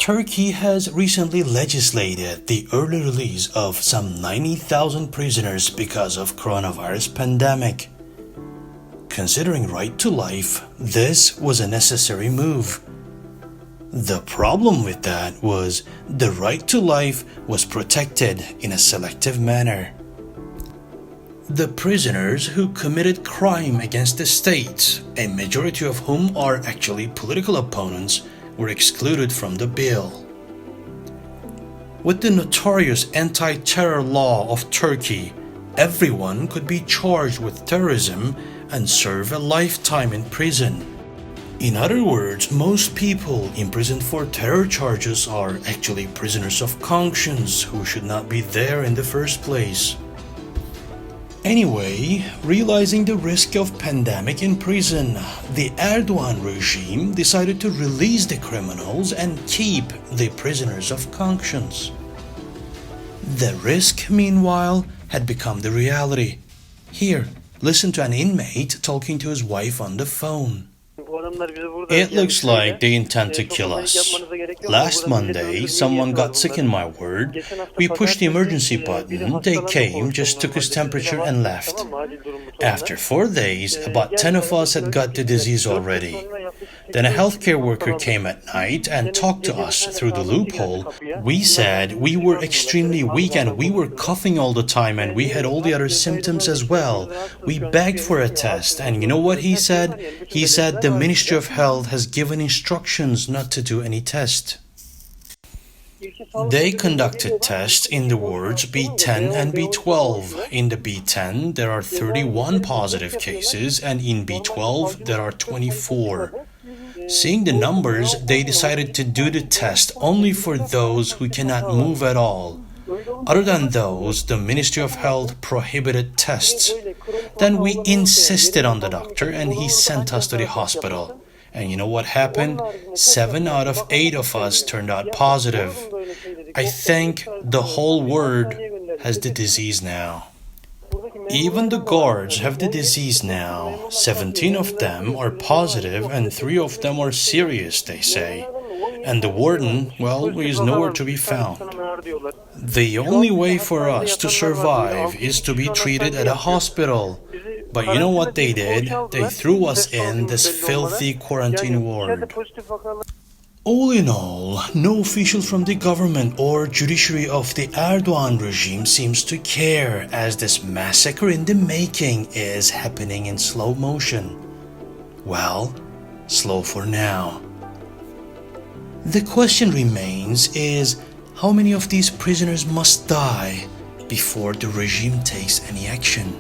Turkey has recently legislated the early release of some 90,000 prisoners because of coronavirus pandemic. Considering right to life, this was a necessary move. The problem with that was the right to life was protected in a selective manner. The prisoners who committed crime against the state, a majority of whom are actually political opponents, were excluded from the bill. With the notorious anti-terror law of Turkey, everyone could be charged with terrorism and serve a lifetime in prison. In other words, most people imprisoned for terror charges are actually prisoners of conscience who should not be there in the first place. Anyway, realizing the risk of pandemic in prison, the Erdogan regime decided to release the criminals and keep the prisoners of conscience. The risk, meanwhile, had become the reality. Here, listen to an inmate talking to his wife on the phone. It looks like they intend to kill us. Last Monday, someone got sick in my ward. We pushed the emergency button. They came, just took his temperature and left. After 4 days, about 10 of us had got the disease already. Then a healthcare worker came at night and talked to us through the loophole. We said we were extremely weak and we were coughing all the time and we had all the other symptoms as well. We begged for a test, and you know what he said? He said the Ministry of Health has given instructions not to do any test. They conducted tests in the wards B10 and B12. In the B10, there are 31 positive cases, and in B12, there are 24. Seeing the numbers, they decided to do the test only for those who cannot move at all. Other than those, the Ministry of Health prohibited tests. Then we insisted on the doctor and he sent us to the hospital. And you know what happened? 7 out of 8 of us turned out positive. I think the whole world has the disease now. Even the guards have the disease now. 17 of them are positive and 3 of them are serious, they say. And the warden, well, is nowhere to be found. The only way for us to survive is to be treated at a hospital. But you know what they did? They threw us in this filthy quarantine ward. All in all, no official from the government or judiciary of the Erdogan regime seems to care, as this massacre in the making is happening in slow motion. Well, slow for now. The question remains is, how many of these prisoners must die before the regime takes any action?